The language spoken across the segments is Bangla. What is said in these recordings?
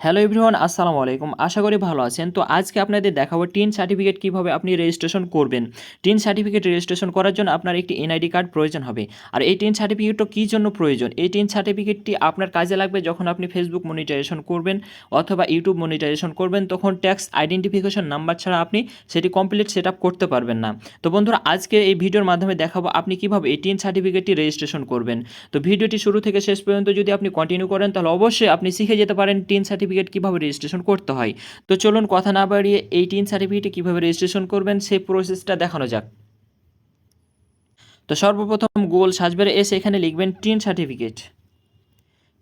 হ্যালো এভরিওয়ান, আসসালামু আলাইকুম। আশা করি ভালো আছেন। তো আজকে আপনাদের দেখাবো টিন সার্টিফিকেট কীভাবে আপনি রেজিস্ট্রেশন করবেন। টিন সার্টিফিকেট রেজিস্ট্রেশন করার জন্য আপনার একটি এনআইডি কার্ড প্রয়োজন হবে। আর এই টিন সার্টিফিকেটটা কী জন্য প্রয়োজন? এই টিন সার্টিফিকেটটি আপনার কাজে লাগবে যখন আপনি ফেসবুক মনিটাইজেশন করবেন অথবা ইউটিউব মনিটাইজেশন করবেন, তখন ট্যাক্স আইডেন্টিফিকেশন নাম্বার ছাড়া আপনি সেটি কমপ্লিট সেট আপ করতে পারবেন না। তো বন্ধুরা, আজকে এই ভিডিওর মাধ্যমে দেখাবো আপনি কীভাবে এই টিন সার্টিফিকেটটি রেজিস্ট্রেশন করবেন। তো ভিডিওটি শুরু থেকে শেষ পর্যন্ত যদি আপনি কন্টিনিউ করেন তাহলে অবশ্যই আপনি শিখে যেতে পারেন টিন সার্টিফিকেট কীভাবে রেজিস্ট্রেশন করতে হয়। তো চলুন কথা না বাড়িয়ে এই টিন সার্টিফিকেটে কীভাবে রেজিস্ট্রেশন করবেন সেই প্রসেসটা দেখানো যাক। তো সর্বপ্রথম গুগল সার্চ বারে এসে এখানে লিখবেন টিন সার্টিফিকেট।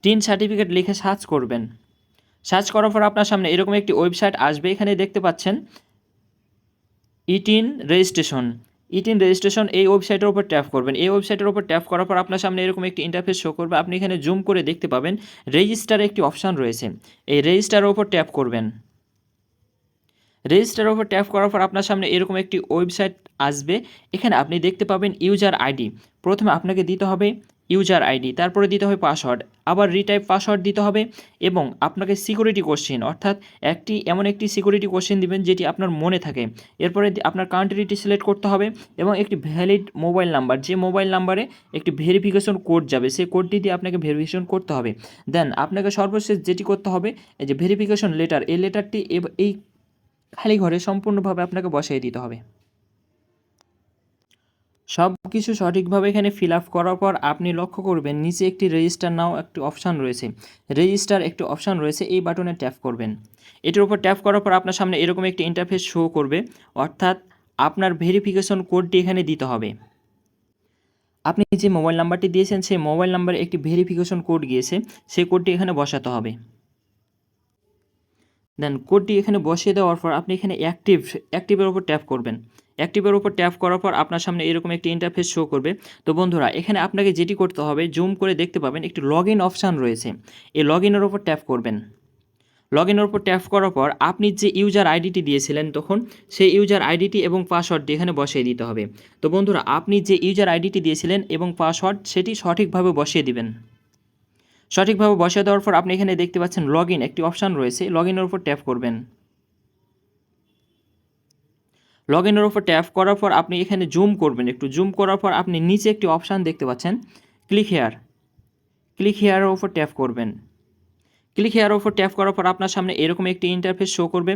টিন সার্টিফিকেট লিখে সার্চ করবেন। সার্চ করার পর আপনার সামনে এরকম একটি ওয়েবসাইট আসবে। এখানে দেখতে পাচ্ছেন ইটিন রেজিস্ট্রেশন। ইটিন রেজিস্ট্রেশন এই ওয়েবসাইটের উপর ট্যাপ করবেন। এই ওয়েবসাইটের উপর ট্যাপ করার পর আপনার সামনে এরকম একটি ইন্টারফেস শো করবে। আপনি এখানে জুম করে দেখতে পাবেন রেজিস্টারে একটি অপশান রয়েছে। এই রেজিস্টারের উপর ট্যাপ করবেন। রেজিস্টারের উপর ট্যাপ করার পর আপনার সামনে এরকম একটি ওয়েবসাইট আসবে। এখানে আপনি দেখতে পাবেন ইউজার আইডি। প্রথমে আপনাকে দিতে হবে ইউজার আইডি, তারপরে দিতে হবে পাসওয়ার্ড, আবার রিটাইপ পাসওয়ার্ড দিতে হবে এবং আপনাকে সিকিউরিটি কোশ্চেন অর্থাৎ এমন একটি সিকিউরিটি কোশ্চেন দিবেন যেটি আপনার মনে থাকে। এরপরে আপনার কান্ট্রিটি সিলেক্ট করতে হবে এবং একটি ভ্যালিড মোবাইল নাম্বার, যে মোবাইল নাম্বারে একটি ভেরিফিকেশন কোড যাবে সেই কোডটি দিয়ে আপনাকে ভেরিফিকেশন করতে হবে। দেন আপনাকে সর্বশেষ যেটি করতে হবে, এই যে ভেরিফিকেশন লেটার, এই লেটারটি এই খালি ঘরে সম্পূর্ণভাবে আপনাকে বসিয়ে দিতে হবে। সব কিছু সঠিকভাবে এখানে ফিল আপ করার পর আপনি লক্ষ্য করবেন নিচে একটি রেজিস্টার নাও একটি অপশান রয়েছে। রেজিস্টার একটি অপশান রয়েছে, এই বাটনে ট্যাপ করবেন। এটির উপর ট্যাপ করার পর আপনার সামনে এরকম একটি ইন্টারফেস শো করবে, অর্থাৎ আপনার ভেরিফিকেশন কোডটি এখানে দিতে হবে। আপনি যে মোবাইল নাম্বারটি দিয়েছেন সেই মোবাইল নাম্বারে একটি ভেরিফিকেশন কোড গিয়েছে, সেই কোডটি এখানে বসাতে হবে। দেন কোডটি এখানে বসিয়ে দেওয়ার পর আপনি এখানে অ্যাক্টিভের উপর ট্যাপ করবেন। অ্যাক্টিভের উপর ট্যাপ করার পর আপনার সামনে এরকম একটি ইন্টারফেস শো করবে। তো বন্ধুরা, এখানে আপনাকে যেটি করতে হবে, জুম করে দেখতে পাবেন একটি লগ ইন অপশান রয়েছে। এই লগ ইনের উপর ট্যাপ করবেন। লগ ইনের উপর ট্যাপ করার পর আপনি যে ইউজার আইডিটি দিয়েছিলেন তখন সেই ইউজার আইডিটি এবং পাসওয়ার্ডটি এখানে বসিয়ে দিতে হবে। তো বন্ধুরা, আপনি যে ইউজার আইডিটি দিয়েছিলেন এবং পাসওয়ার্ড সেটি সঠিকভাবে বসিয়ে দিবেন। সঠিকভাবে বসিয়ে দেওয়ার পর আপনি এখানে দেখতে পাচ্ছেন লগ ইন একটি অপশান রয়েছে, লগ ইনের উপর ট্যাপ করবেন। লগ ইনের উপর ট্যাপ করার পর আপনি এখানে জুম করবেন। একটু জুম করার পর আপনি নিচে একটি অপশান দেখতে পাচ্ছেন ক্লিক হেয়ার। ক্লিক হেয়ারের উপর ট্যাপ করবেন। ক্লিক হেয়ারের উপর ট্যাপ করার পর আপনার সামনে এরকম একটি ইন্টারফেস শো করবে।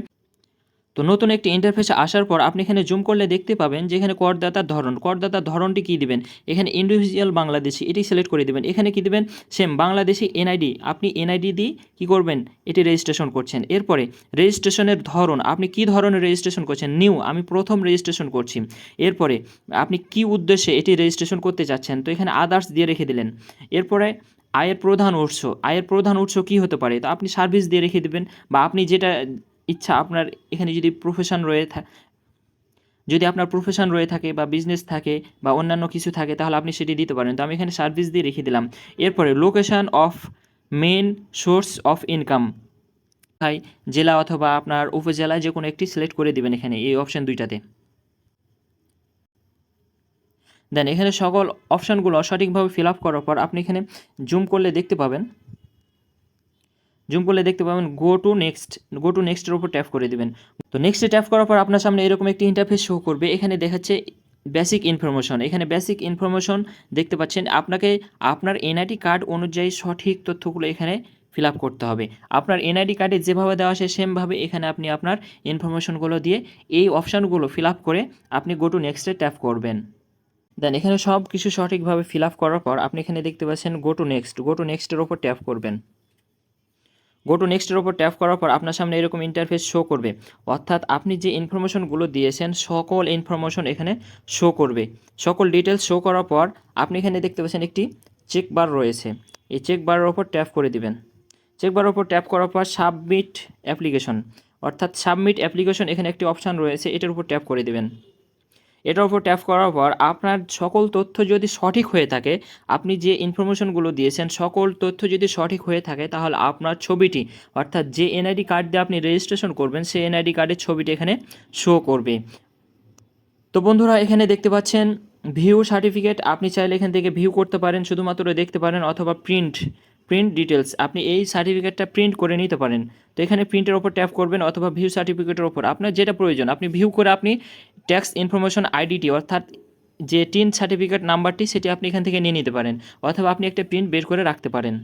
তো নতুন একটি ইন্টারফেসে আসার পর আপনি এখানে জুম করলে দেখতে পাবেন যে এখানে করদাতার ধরনটি কী দিবেন, এখানে ইন্ডিভিজুয়াল বাংলাদেশি এটি সিলেক্ট করে দেবেন। এখানে কী দিবেন, সেম বাংলাদেশি এনআইডি, আপনি এনআইডি দিয়ে কী করবেন, এটি রেজিস্ট্রেশন করছেন। এরপরে রেজিস্ট্রেশনের ধরন, আপনি কী ধরনের রেজিস্ট্রেশন করছেন, নিউ, আমি প্রথম রেজিস্ট্রেশন করছি। এরপরে আপনি কী উদ্দেশ্যে এটি রেজিস্ট্রেশন করতে চাচ্ছেন, তো এখানে আদার্স দিয়ে রেখে দিলেন। এরপরে আয়ের প্রধান উৎস কী হতে পারে, তো আপনি সার্ভিস দিয়ে রেখে দেবেন, বা আপনি যেটা ইচ্ছা আপনার এখানে যদি আপনার প্রফেশন রয়ে থাকে বা বিজনেস থাকে বা অন্যান্য কিছু থাকে তাহলে আপনি সেটি দিতে পারেন। তো আমি এখানে সার্ভিস দিয়ে রেখে দিলাম। এরপরে location of main source of income, জেলা অথবা আপনার উপজেলায় যে কোনো একটি সিলেক্ট করে দিবেন এখানে এই অপশান দুইটাতে। দেন এখানে সকল অপশানগুলো সঠিকভাবে ফিল আপ করার পর আপনি এখানে জুম করলে দেখতে পাবেন গো টু নেক্সটের উপর ট্যাপ করে দেবেন। তো নেক্সটে ট্যাপ করার পর আপনার সামনে এরকম একটি ইন্টারফেস শো করবে। এখানে দেখাচ্ছে বেসিক ইনফরমেশন। এখানে বেসিক ইনফরমেশন দেখতে পাচ্ছেন, আপনাকে আপনার এনআইডি কার্ড অনুযায়ী সঠিক তথ্যগুলো এখানে ফিল আপ করতে হবে। আপনার এনআইডি কার্ডে যেভাবে দেওয়া আছে সেমভাবে এখানে আপনি আপনার ইনফরমেশনগুলো দিয়ে এই অপশানগুলো ফিল আপ করে আপনি গো টু নেক্সটে ট্যাপ করবেন। দেন এখানে সব কিছু সঠিকভাবে ফিল আপ করার পর আপনি এখানে দেখতে পাচ্ছেন গো টু নেক্সটের ওপর ট্যাপ করবেন। গো টু নেক্সটের ওপর ট্যাপ করার পর আপনার সামনে এরকম ইন্টারফেস শো করবে, অর্থাৎ আপনি যে ইনফরমেশনগুলো দিয়েছেন সকল ইনফরমেশন এখানে শো করবে। সকল ডিটেলস শো করার পর আপনি এখানে দেখতে পাচ্ছেন একটি চেক বার রয়েছে, এই চেক বারের ওপর ট্যাপ করে দিবেন। চেক বারের ওপর ট্যাপ করার পর সাবমিট অ্যাপ্লিকেশন, অর্থাৎ সাবমিট অ্যাপ্লিকেশন এখানে একটি অপশান রয়েছে, এটার উপর ট্যাপ করে দিবেন। এটার উপর ট্যাপ করার পর আপনার সকল তথ্য যদি সঠিক হয়ে থাকে, আপনি যে ইনফরমেশনগুলো দিয়েছেন সকল তথ্য যদি সঠিক হয়ে থাকে তাহলে আপনার ছবিটি, অর্থাৎ যে এনআইডি কার্ড দিয়ে আপনি রেজিস্ট্রেশন করবেন সেই এনআইডি কার্ডের ছবিটি এখানে শো করবে। তো বন্ধুরা, এখানে দেখতে পাচ্ছেন ভিউ সার্টিফিকেট, আপনি চাইলে এখান থেকে ভিউ করতে পারেন, শুধুমাত্র দেখতে পারেন, অথবা প্রিন্ট ডিটেলস, আপনি এই সার্টিফিকেটটা প্রিন্ট করে নিতে পারেন। তো এখানে প্রিন্টের ওপর ট্যাপ করবেন অথবা ভিউ সার্টিফিকেটের ওপর, আপনার যেটা প্রয়োজন আপনি ভিউ করে আপনি ট্যাক্স ইনফরমেশন আইডিটি অর্থাৎ যে টিন সার্টিফিকেট নাম্বারটি সেটি আপনি এখান থেকে নিয়ে নিতে পারেন, অথবা আপনি একটা প্রিন্ট বের করে রাখতে পারেন।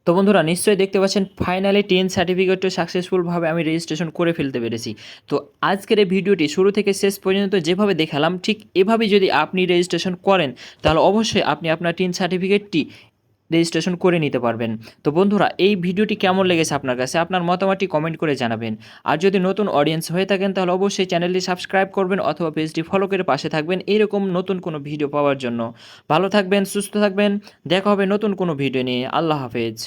তো বন্ধুরা নিশ্চয়ই দেখতে পাচ্ছেন ফাইনালি টিন সার্টিফিকেটটা সাকসেসফুলভাবে আমি রেজিস্ট্রেশন করে ফেলতে পেরেছি। তো আজকের এই ভিডিওটি শুরু থেকে শেষ পর্যন্ত যেভাবে দেখালাম ঠিক এভাবেই যদি আপনি রেজিস্ট্রেশন করেন তাহলে অবশ্যই আপনি আপনার টিন সার্টিফিকেটটি রেজিস্ট্রেশন করে নিতে পারবেন। তো বন্ধুরা এই ভিডিওটি কেমন লেগেছে আপনার কাছে, আপনার মতামতটি কমেন্ট করে জানাবেন। আর যদি নতুন অডিয়েন্স হয়ে থাকেন তাহলে অবশ্যই চ্যানেলটি সাবস্ক্রাইব করবেন অথবা পেজটি ফলো করে পাশে থাকবেন এরকম নতুন কোনো ভিডিও পাওয়ার জন্য। ভালো থাকবেন, সুস্থ থাকবেন, দেখা হবে নতুন কোনো ভিডিও নিয়ে। আল্লাহ হাফেজ।